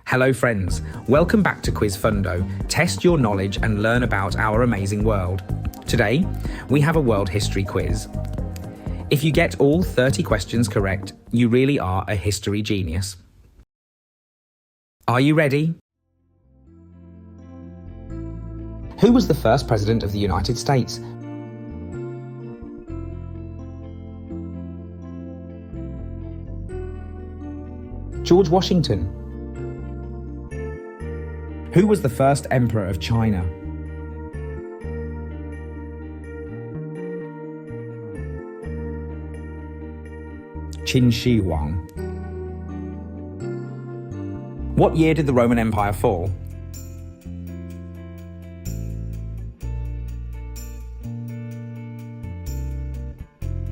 Hello friends, welcome back to Quizfundo. Test your knowledge and learn about our amazing world. Today, we have a world history quiz. If you get all 30 questions correct, you really are a history genius. Are you ready? Who was the first president of the United States? George Washington. Who was the first emperor of China? Qin Shi Huang. What year did the Roman Empire fall?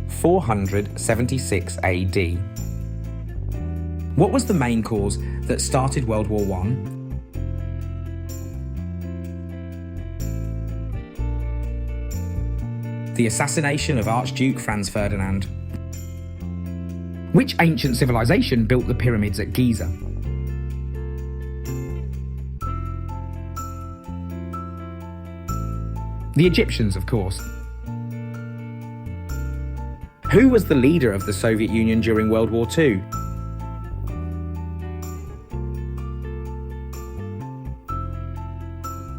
(476 AD). What was the main cause that started World War I? The assassination of Archduke Franz Ferdinand. Which ancient civilization built the pyramids at Giza? The Egyptians, of course. Who was the leader of the Soviet Union during World War II?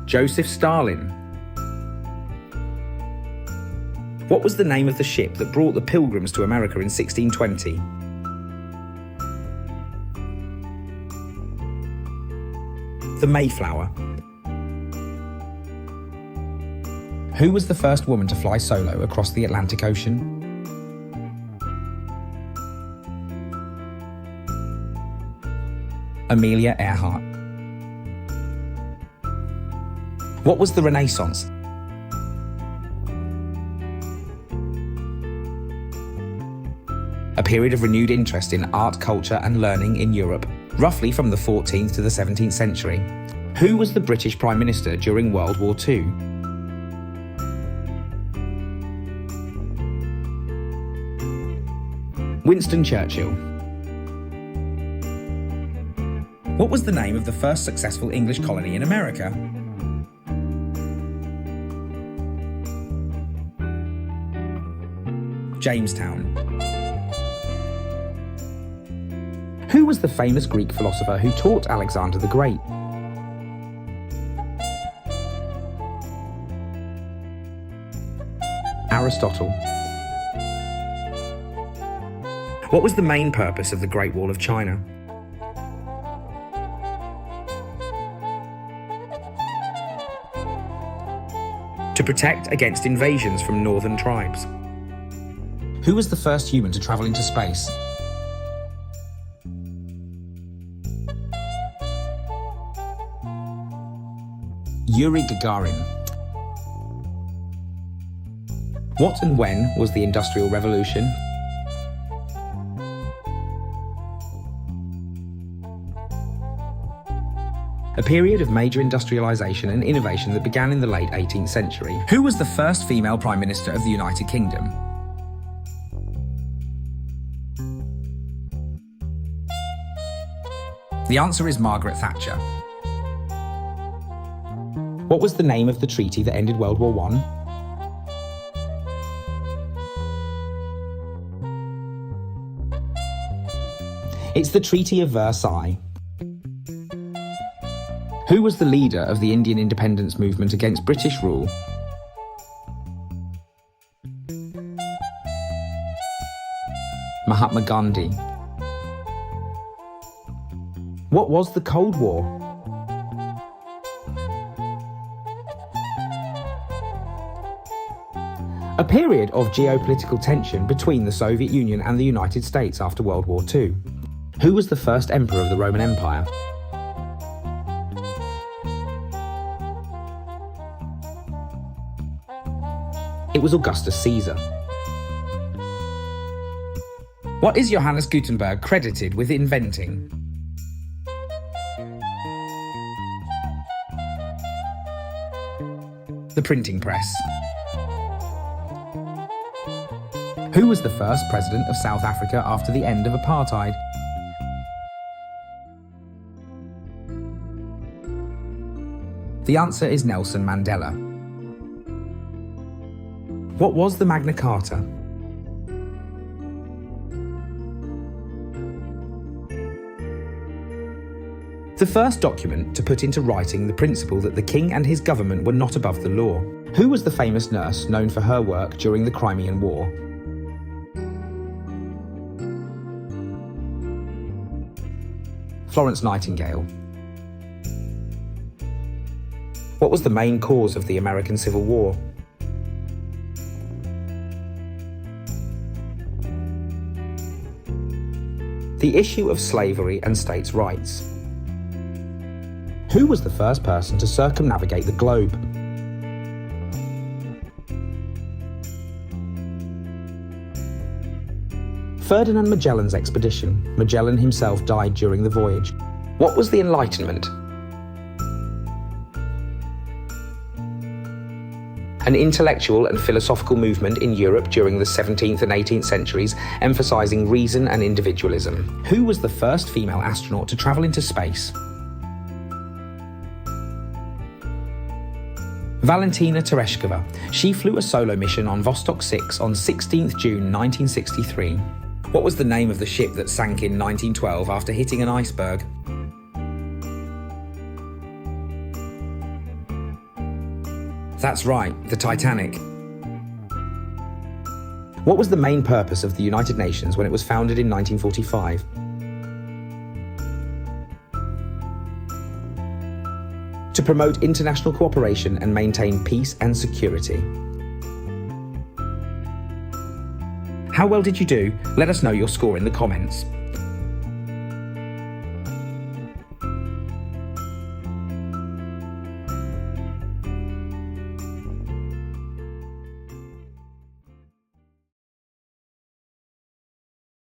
Joseph Stalin. What was the name of the ship that brought the Pilgrims to America in 1620? The Mayflower. Who was the first woman to fly solo across the Atlantic Ocean? Amelia Earhart. What was the Renaissance? A period of renewed interest in art, culture and learning in Europe, roughly from the 14th to the 17th century. Who was the British Prime Minister during World War II? Winston Churchill. What was the name of the first successful English colony in America? Jamestown. Who was the famous Greek philosopher who taught Alexander the Great? Aristotle. What was the main purpose of the Great Wall of China? To protect against invasions from northern tribes. Who was the first human to travel into space? Yuri Gagarin. What and when was the Industrial Revolution? A period of major industrialization and innovation that began in the late 18th century. Who was the first female Prime Minister of the United Kingdom? The answer is Margaret Thatcher. What was the name of the treaty that ended World War I? It's the Treaty of Versailles. Who was the leader of the Indian independence movement against British rule? Mahatma Gandhi. What was the Cold War? A period of geopolitical tension between the Soviet Union and the United States after World War II. Who was the first emperor of the Roman Empire? It was Augustus Caesar. What is Johannes Gutenberg credited with inventing? The printing press. Who was the first president of South Africa after the end of apartheid? The answer is Nelson Mandela. What was the Magna Carta? The first document to put into writing the principle that the king and his government were not above the law. Who was the famous nurse known for her work during the Crimean War? Florence Nightingale. What was the main cause of the American Civil War? The issue of slavery and states' rights. Who was the first person to circumnavigate the globe? Ferdinand Magellan's expedition. Magellan himself died during the voyage. What was the Enlightenment? An intellectual and philosophical movement in Europe during the 17th and 18th centuries, emphasizing reason and individualism. Who was the first female astronaut to travel into space? Valentina Tereshkova. She flew a solo mission on Vostok 6 on 16th June 1963. What was the name of the ship that sank in 1912 after hitting an iceberg? That's right, the Titanic. What was the main purpose of the United Nations when it was founded in 1945? To promote international cooperation and maintain peace and security. How well did you do? Let us know your score in the comments.